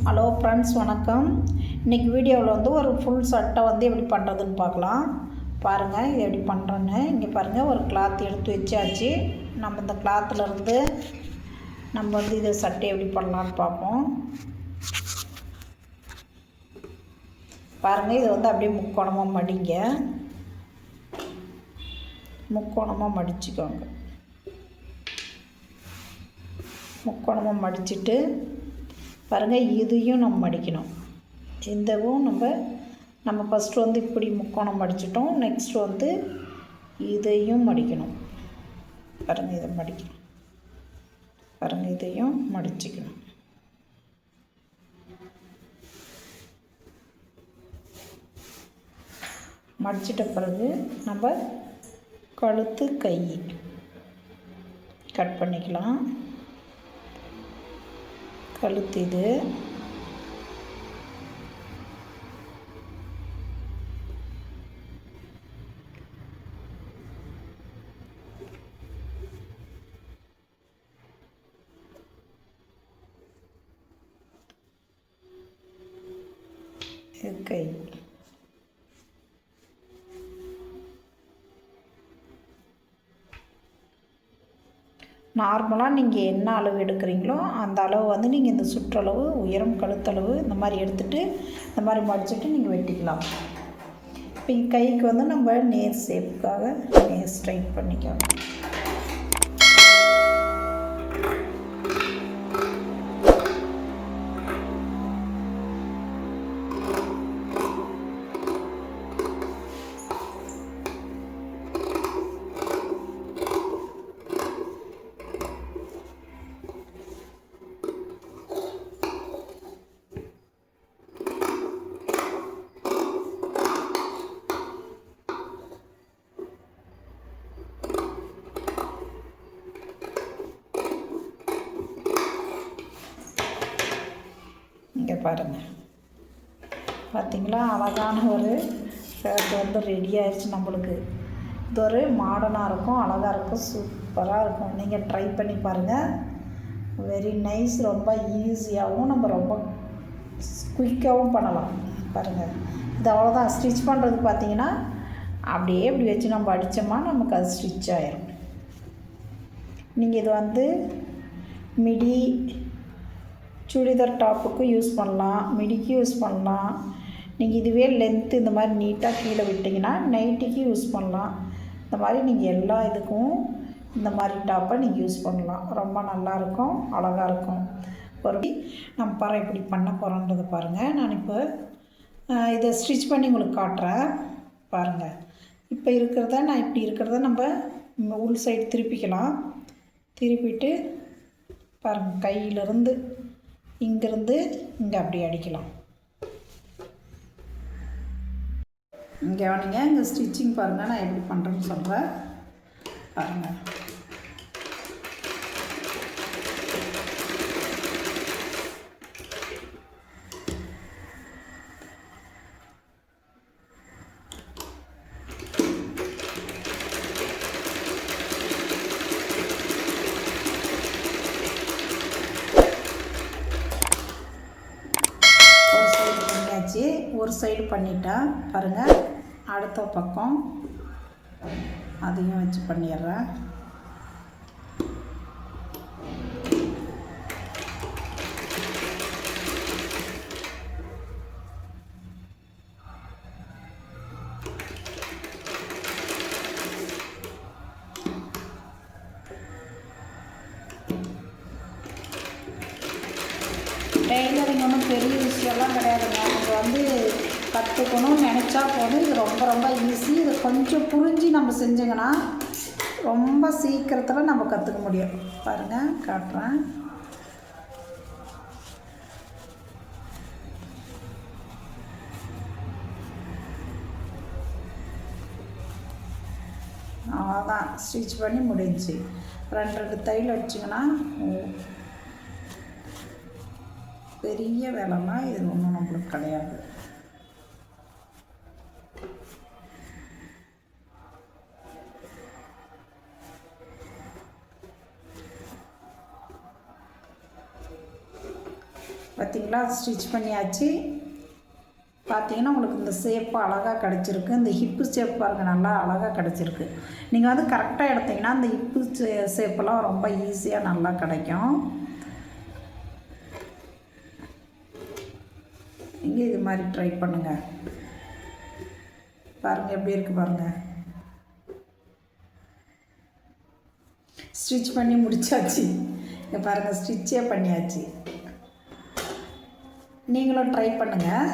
Hello friends, வணக்கம். இன்றைக்கி வீடியோவில் வந்து ஒரு ஃபுல் சட்டை வந்து எப்படி பண்ணுறதுன்னு பார்க்கலாம். பாருங்கள், இது எப்படி பண்ணுறோன்னு. இங்கே பாருங்கள், ஒரு கிளாத் எடுத்து வச்சாச்சு. நம்ம இந்த கிளாத்துலேருந்து நம்ம வந்து இதை சட்டை எப்படி பண்ணலான்னு பார்ப்போம். பாருங்கள், இது வந்து அப்படியே முக்கோணமாக மடிங்க. முக்கோணமாக மடிச்சுக்கோங்க. முக்கோணமாக மடிச்சுட்டு பாருங்கள், இதையும் நம்ம மடிக்கணும். இந்தவும் நம்ம ஃபஸ்ட்டு வந்து இப்படி முக்கோணம் மடிச்சிட்டோம். நெக்ஸ்ட் வந்து இதையும் மடிக்கணும். பாருங்கள், இதை மடிக்கணும். பாருங்கள், இதையும் மடிச்சுக்கணும். மடிச்சிட்ட பிறகு நம்ம கழுத்து கை கட் பண்ணிக்கலாம். கழுத்து இது கை. நார்மலாக நீங்கள் என்ன அளவு எடுக்கிறீங்களோ அந்த அளவு வந்து நீங்கள் இந்த சுற்றளவு, உயரம், கழுத்தளவு இந்த மாதிரி எடுத்துகிட்டு இந்த மாதிரி மடிச்சுட்டு நீங்கள் வெட்டிக்கலாம். இப்போ கைக்கு வந்து நம்ம நேர் ஷேப்புக்காக நேர் ஸ்ட்ரைட் பண்ணிக்கலாம். இங்கே பாருங்கள், பார்த்திங்களா, அழகான ஒரு ஷர்ட் வந்து ரெடி ஆயிடுச்சு நம்மளுக்கு. இது ஒரு மாடர்னாக இருக்கும், அழகாக இருக்கும், சூப்பராக இருக்கும். நீங்கள் ட்ரை பண்ணி பாருங்கள். Very nice. ரொம்ப ஈஸியாகவும் நம்ம ரொம்ப குயிக்காகவும் பண்ணலாம். பாருங்கள், இது அவ்வளோதான். ஸ்டிச் பண்ணுறது பார்த்திங்கன்னா அப்படியே இப்படி வச்சு நம்ம அடித்தோமா நமக்கு அது ஸ்டிச் ஆயிரும். நீங்கள் இது வந்து மிடி சுடிதார் டாப்புக்கு யூஸ் பண்ணலாம், மிடிக்கு யூஸ் பண்ணலாம். நீங்கள் இதுவே லென்த்து இந்த மாதிரி நீட்டாக கீழே விட்டிங்கன்னா நைட்டிக்கு யூஸ் பண்ணலாம். இந்த மாதிரி நீங்கள் எல்லா இதுக்கும் இந்த மாதிரி டாப்பை நீங்கள் யூஸ் பண்ணலாம். ரொம்ப நல்லாயிருக்கும், அழகாக இருக்கும். ஒரு நம்ம இப்படி பண்ண போகிறோன்றதை பாருங்கள். நான் இப்போ இதை ஸ்டிச் பண்ணி உங்களுக்கு காட்டுறேன். பாருங்கள், இப்போ நான் இப்படி இருக்கிறத நம்ம உள் சைடு திருப்பிக்கலாம். திருப்பிட்டு பாருங்கள், கையிலிருந்து இங்கேருந்து இங்கே அப்படி அடிக்கலாம். இங்கே வாங்க, இங்கே ஸ்டிச்சிங் பாருங்கள், நான் எப்படி பண்ணுறேன்னு சொல்கிறேன். பாருங்கள், ஒரு சைடு பண்ணிட்டேன். பாருங்கள், அடுத்த பக்கம் அதையும் வச்சு பண்ணிடுறேன். டெய்லரிங் ஒன்றும் பெரிய விஷயம்லாம் கிடையாதுங்க. நீங்கள் வந்து கற்றுக்கணும்னு நினச்சா போதும். இது ரொம்ப ரொம்ப ஈஸி. இதை கொஞ்சம் புரிஞ்சு நம்ம செஞ்சோங்கன்னா ரொம்ப சீக்கிரத்தில் நம்ம கற்றுக்க முடியும். பாருங்கள், காட்டுறேன். அவ்வளோதான், ஸ்டிச் பண்ணி முடிஞ்சு. ரெண்டு தையல் அடிச்சிங்கன்னா பெரிய வேலைலாம் இது ஒன்றும் நம்மளுக்கு கிடையாது. பார்த்தீங்களா ஸ்டிச் பண்ணியாச்சு. பார்த்தீங்கன்னா உங்களுக்கு இந்த ஷேப்பு அழகாக கிடச்சிருக்கு. இந்த ஹிப்பு ஷேப் பாருங்கள் நல்லா அழகாக கிடச்சிருக்கு. நீங்கள் வந்து கரெக்டாக எடுத்திங்கன்னா இந்த ஹிப்பு ஷேப்பெல்லாம் ரொம்ப ஈஸியாக நல்லா கிடைக்கும். நீங்கள் இது மாதிரி ட்ரை பண்ணுங்கள். பாருங்கள் எப்படி இருக்குது பாருங்கள். ஸ்டிச் பண்ணி முடிச்சாச்சு. இங்கே பாருங்கள் ஸ்டிச்சே பண்ணியாச்சு. நீங்களும் ட்ரை பண்ணுங்கள்.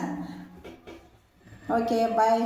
Okay bye.